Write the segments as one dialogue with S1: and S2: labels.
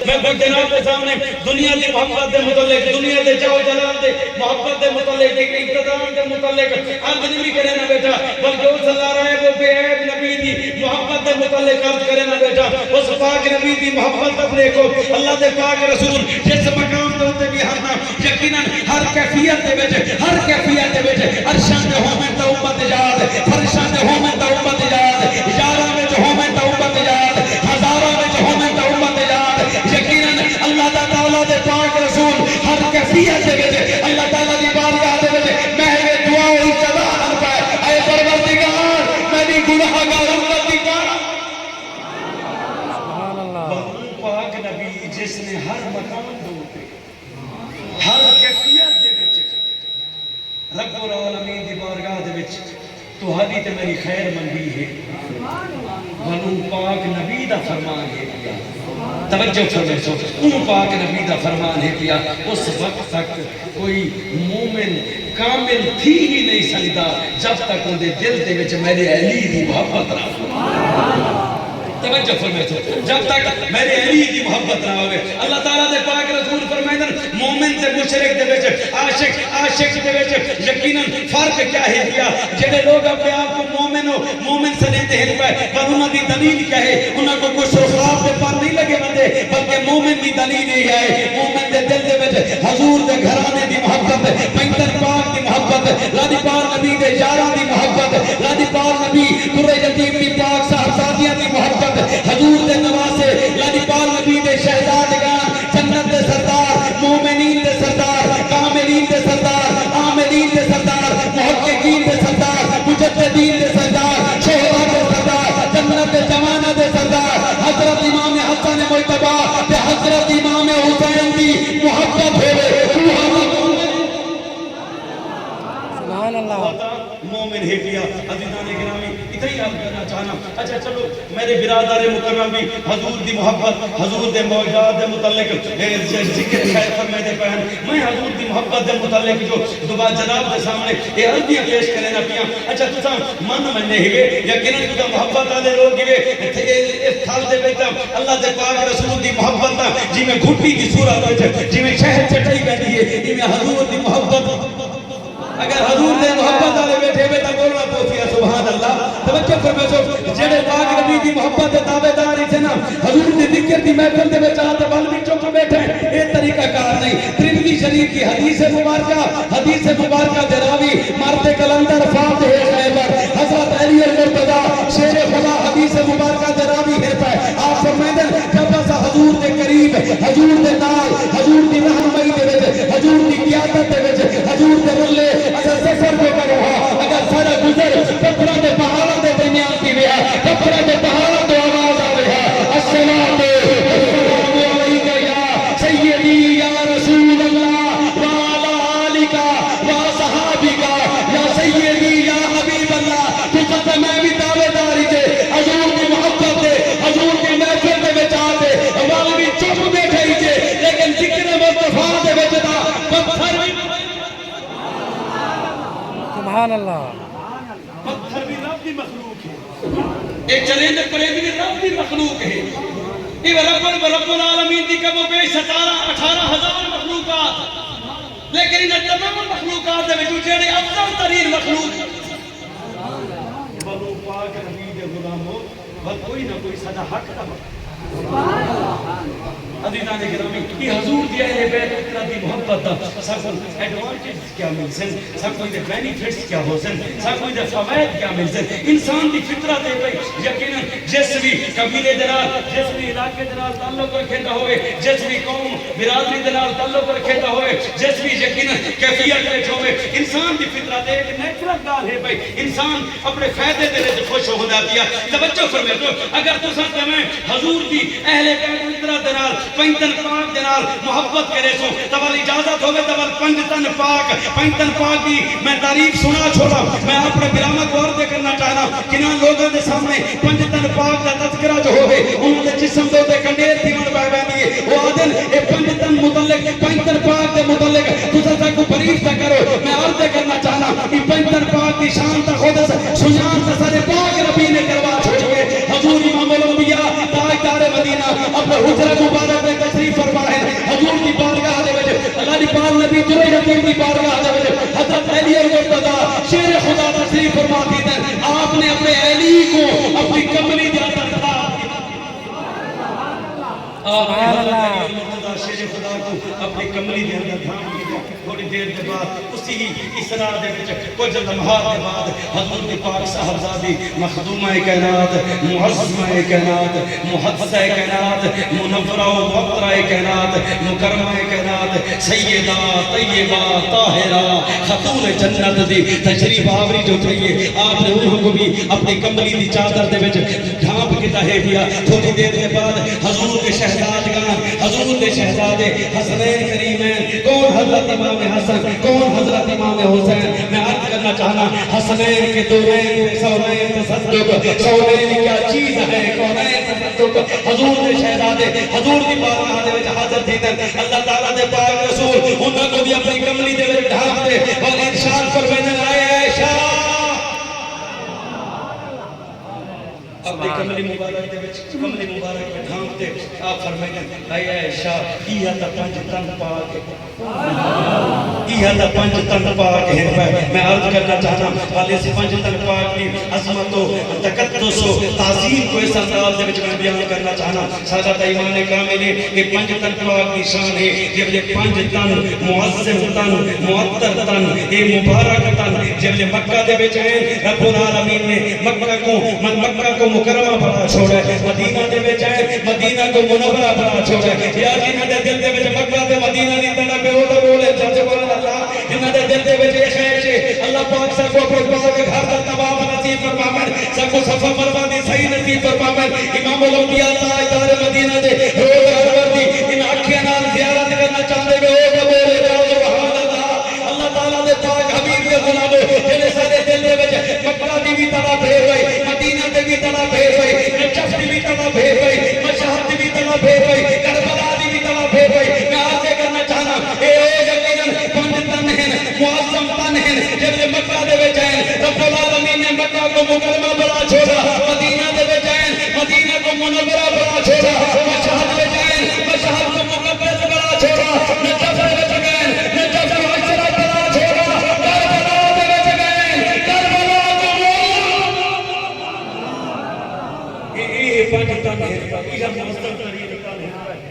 S1: میں جناب کے سامنے دنیا دی محبت دے متعلق، دنیا دے جاؤ جلال دے محبت دے متعلق، اقتدار دے متعلق عرض نہیں کرے نہ بیٹا، بلکہ وہ صلی اللہ رہے وہ بے عیب نبی دی محبت دے متعلق عرض کرے نہ بیٹا، اس پاک نبی دی محبت اپنے کو اللہ دے پاک رسول جس مقام دے ہوتے بھی ہرنا یقیناً ہر کیفیت دے وچ عرشاں دے ہومن تا امت یاد، فرشاں دے ہومن تا امت یاد، یاراں وچ ہومن تا امت یاد، ہزاراں وچ ہومن تا امت یاد، یقیناً اللہ تعالیٰ دے پاک رسول ہر کیفیت دے وچ اللہ تعالیٰ دی بارگاہ دے وچ محو دعا و التجا کر پائے، اے پروردگار میری گناہگار امت دی سبحان اللہ پاک نبی جس نے ہر مقام دے ہر کیفیت دے وچ رب العالمین دی بارگاہ دے وچ تہاڈی تے میری خیر مندی ہے، بنو پاک نبی دا فرمان ہے کیا توجہ فرمائے ان پاک نبی دا فرمان ہے کیا اس وقت تک کوئی مومن کامل تھی ہی نہیں سکتا جب تک ان دے دل دے وچ میرے علی دی محبت نہ ہو، توجہ فرمائے جب تک میرے علی دی محبت نہ ہوئے۔ اللہ تعالیٰ دے پاک رسول فرمائے مومن تے مشرک دے وچ عاشق دے وچ یقیناً فرق کیا ہے دیا، جڑے لوگ اپنے آپ کو مومن سنتے ہیں پر انہوں دی دلیل کیا ہے، انہوں کو کچھ رخاب دے پر نہیں لگے بندے بلکہ مومن دی دلیل ہی ہے، مومن دے دل دے وچ حضور دے گھرانے دی محبت، پیغمبر پاک دی محبت، لادی پاک نبی دے یاراں دی محبت، لادی پاک نبی در یتیم دی پاک صاحبزادیاں دی محبت، حضور دے نواسے لادی پاک نبی دے شہزادگان، جنت دے سردار، مومنین دے سردار، کاملین دے سردار، عاملین دے سردار، محققین دے سردار، مجددین دے سردار، شہداء دے سردار، جنت دے جوانہ دے سردار، حضرت امام حسن مجتبی تے حضرت امام حسین دی محبت ہوئے، سبحان اللہ مومن ہے کیا عزیزان گرامی اتنی یاد کرنا چاہنا۔ اچھا چلو میرے برادر مکرم بھی حضور دی محبت، حضور دے موجات دے متعلق ذکر خیر فرمائے دے پہن میں حضور دی محبت دے متعلق جو دوبارہ جناب دے سامنے یہ عرضیاں پیش کریں نا پیاں۔ اچھا تسا من مننے ہوئے یقیناً تسا محبت آدھے لوگ ہوئے اس تھال دے بیتا اللہ دے پاک رسول دی محبت دا جی میں گھٹی کی صورت ہوئے جی میں شہر چٹائی بیٹھی ہے جی میں حضور دی محبت اگر حضور نے محبت آلے بیٹھے بیٹا بولنا پوچھیا سبحان اللہ توجہ فرمائے جڑے پاک نبی دی محبت تابعداری سے نا حضور دی ذکر دی محفل دے وچ آتے بل وچوں کو بیٹھے اے طریقہ کار نہیں۔ ترمذی شریف کی حدیث مبارکہ دے راوی مرد کلندر فاتح خیبر حضرت علی المرتضی شیر خدا حدیث مبارکہ دے راوی ہے پہ آپ فرمائیں جب اسا حضور دے قریب، حضور دے نال، حضور دی رہنمائی دے وچ، حضور دی قیادت دے وچ، حضور دے رلے اگر سفر پہ کرو اگر سارا گزر کپڑا دے پہاڑوں دے درمیان کی ویا کپڑا دے پہاڑوں دے آواز آ رہا السلام علیکم یا سیدی یا رسول اللہ وعلی آلک و صحابک یا سیدی یا حبیب اللہ تو کہتا میں بھی دعوے داری دے حضور کی محبت دے حضور کی محفل دے بچا دے والی بھی چپ بیٹھے ہی دے لیکن ذکر مصطفیٰ دے بچتا پتھر بھی سبحان اللہ پتھر بھی رب دی مخلوق ہے، ایک چلیں دے پرید بھی رب دی مخلوق ہے، یہ رب العالمین دی کم و بیش 17-18 ہزار مخلوقات لیکن انہیں تمام مخلوقات دے وجود جڑے افضل ترین مخلوق بلو پاک نبی دے غلاموں بل کوئی نہ کوئی صدا حق نہ عزیزان گرامی یہ حضور دی اہل بیت اتنا دی محبت دا سب ایڈوانٹیج کیا مل سن سب کوئی دے بینیفٹس کیا ہو سن سب کوئی دے فوائد کیا مل سن انسان دی فطرت ہے بھئی یقیناً جس بھی قبیلے دنال جس بھی علاقے دنال تعلق رکھتا ہوئے جس بھی قوم برادری دنال تعلق رکھتا ہوئے جس بھی یقیناً کیفیت رکھ ہوئے انسان دی فطرت ہے ایک نیچرل گال ہے بھئی انسان اپنے فائدے دے لئے خوش ہو دیا توجہ فرمائے تو اگر تو ساتھ میں حضور دی اہل بیت اتنا دنال پنجتن پاک دنال محبت کرے سو تبال اجازت ہوگے تبال پنجتن پاک دی میں تعریف سنا چھوڑا میں اپنے برامہ کو عرض کرنا چاہنا کنان لوگوں دے سامنے پنجتن پاک دا تذکرہ جو ہوگے انہوں نے جسم دو دے کنڈیر دیون پائے بیندی ہے وہ آدن اے پنجتن متعلق پنجتن پاک دے متعلق تو سا کو بریف تا کرو میں عرض کرنا چاہنا کہ پنجتن پاک دی شان تا خود سنیان تا سارے پاک ربی نے کروا چھوڑے حضور امام الانبیاء تاجدار مدینہ اپنے حجرہ مبارک میں آپ نے حضرت مرتضیٰ شیر خدا کو اپنی کملی دے اندر دھام کیا تھوڑی دیر دے بعد اسی اسرار دے وچ کچھ لمحات دے بعد حضور دی پاک صاحبزادی مخدومہ کائنات معظمہ کائنات محدثہ کائنات منورہ و مبترہ کائنات مکرمہ کائنات سیدہ طیبہ طاہرہ خاتون جنت دی تشریف آوری جو تھئیے آپ نے انہوں کو بھی اپنی کملی دی چادر دے وچ ڈھانپ کے تہے دیا تھوڑی دیر کے بعد حضور کے شہزادگان حضور کے شہزادے حسنین کریمین کون حضرت امام حسن کون حضرت امام حسین میں عرض کرنا چاہنا حسنین کے دورین سونین تصدق سونین کیا چیز ہے کونین تصدق حضور کے شہزادے حضور کی بارگاہ دے وچ حاضر تھی اللہ تعالیٰ دے پاک رسول انہاں کو بھی اپنی کملی دے وچ ڈھانپ دے اور ارشاد فرمانے لائے عائشہ اپنی کملی مبارک دے وچ کملی مبارک میں ڈھانپ دے آپ فرمائیں اے عائشہ یہ تا پنج تن پاک یہ تا پنج تن پاک ہے میں عرض کرنا چاہنا والے سے پنج تن پاک کی عظمت و تقدس و تعظیم کو اس انداز دے وچ میں بیان کرنا چاہنا سادہ ایمان کامل ہے کہ پنج تن پاک کی شان ہے جب یہ پنج تن معظم تن معطر تن اے مبارک تن جب یہ مکہ دے وچ ہیں رب العالمین نے مکہ کو مکرمہ بڑا چھوڑا ہے مدینہ دے وچ ہے مدینہ کو منورہ بڑا چھوڑا ہے یا جنہاں دے دل دے وچ مکہ تے مدینہ دی طرح پہ وہ تو بولے سبحان اللہ جنہاں دے دل دے وچ یہ خیر ہے اللہ پاک سب کو اپنے پاک گھر دا تمام نصیب فرماوے سب کو صفا مروا دی صحیح نصیب فرماوے امام الانبیاء تاجدار مدینہ دے روز ہر دی ان اکھیاں نال زیارت کرنا چاہندے ہو تو بولے سبحان اللہ اللہ تعالی دے پاک حبیب دے غلامو جڑے سارے دل دے وچ مکہ دی بھی طرح پھیر ہوئی مدینہ دی بھی طرح پھیر ہوئی نجف دی بھی طرح پھیر ہوئی مشہد دی بھی طرح پھیر ہوئی کربلا دی بھی طرح پھیر ہوئی میں آج سے کرنا چاہنا اے یقیناً پنج تن ہیں معظم تن ہیں جب یہ مکہ دے وچ ہیں رب العالمین نے مکہ کو مکرمہ بڑا چھوڑا مدینہ دے وچ ہیں مدینہ کو منورہ بڑا چھوڑا مشہد وچ ہیں مشہد کو مقدس بڑا چھوڑا نجف دے وچ ہیں نجف کو اشرف بڑا چھوڑا کربلا دے وچ ہیں کربلا کو یہ پنج تن ہیں یہ معظم ترین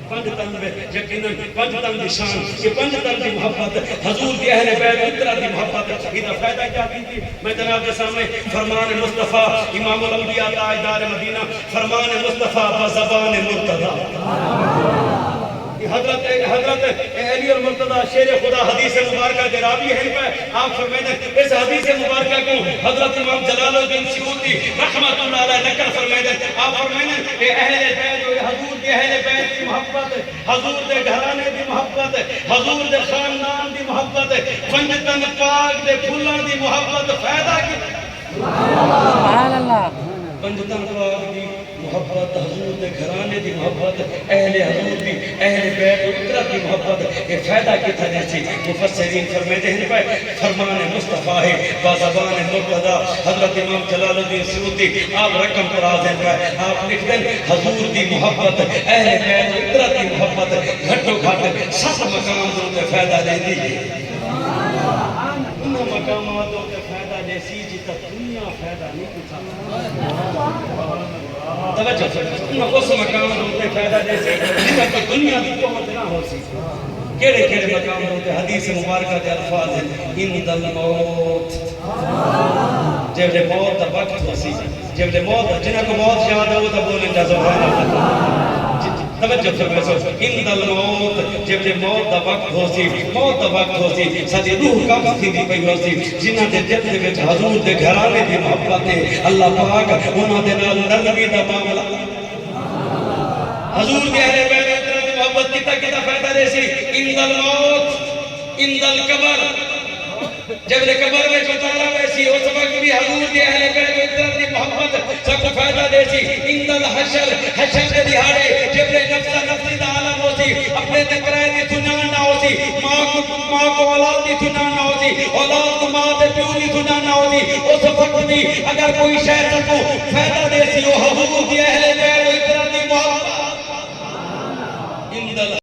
S1: پنج تن میں یقیناً پنج تن دی شان یہ پنج تن دی محبت حضور کی اہل بیت اترا دی محبت یہ فائدہ کیا کی میں جناب کے سامنے فرمان مصطفیٰ امام الانبیاء تاجدار مدینہ فرمان مصطفیٰ بزبان مرتضیٰ حضرت علی المرتضیٰ شیر خدا حدیث مبارکہ کے راوی ہیں پہ آپ فرمائیں اس حدیث مبارکہ کو حضرت امام جلال الدین سیوطی رحمت اللہ علیہ نقل فرمائیں آپ فرمائیں کہ اہل بیت جو حضور کے اہل بیت کی محبت حضور دے گھرانے دی محبت حضور دے خاندان دی محبت پنج تن پاک دے پھولن دی محبت فائدہ کی سبحان اللہ پنج تن پاک دی محبت حضور دے گھرانے دی محبت اہل حضور دی اہل بیت اترا دی محبت یہ فائدہ کی تھا جیسی مفسرین فرماتے ہیں پہ فرمان مصطفیٰ ہے بازبان مرتضیٰ حضرت امام جلال الدین سیوطی آپ رقم پر آزن پہ آپ لکھ دیں حضور دی محبت اہل بیت اترا دی محبت گھٹو گھٹ سب مقام دے فائدہ لے دی انہوں مقامات دے فائدہ لے سی جتا دنیا فائدہ نہیں کچھا توجہ انہوں اس مقام ہوتے فائدہ جیسے جنہاں دنیا کی قوت نہ ہو سی کیڑے کیڑے مقام ہوتے حدیث مبارکہ کے الفاظ ہیں ان الموت جب لے موت دا وقت ہو سی جب لے موت جنہاں کو موت یاد ہو تو بولیں جا سبحان اللہ توجہ فرمائے ان الموت جب لے موت دا وقت ہو سی موت دا وقت ہو سی ساری روح کم تھی دی پئی ہو سی جنہاں دے دل دے وچ حضور دے گھرانے دی محبت ہے اللہ پاک انہاں دے نال نرمی دا معاملہ حضور دے اہل بیت دی محبت کتا فائدہ دے سی ان الموت ان القبر جب لے قبر میں اتارا ویسی اس وقت بھی حضور دے اہل بیت دی محبت سب کو فائدہ دے سی ان الحشر حشر دے دہاڑے جب لے نفسی دا عالم ہو سی اپنے تکرائے دی سنان نہ ہو سی ماں کو اولاد دی سنان نہ ہو سی اولاد کو ماں دے پیو دی سنان نہ ہو سی اس وقت بھی اگر کوئی شہر سب کو فائدہ دے سی وہ حضور دے اہل بیت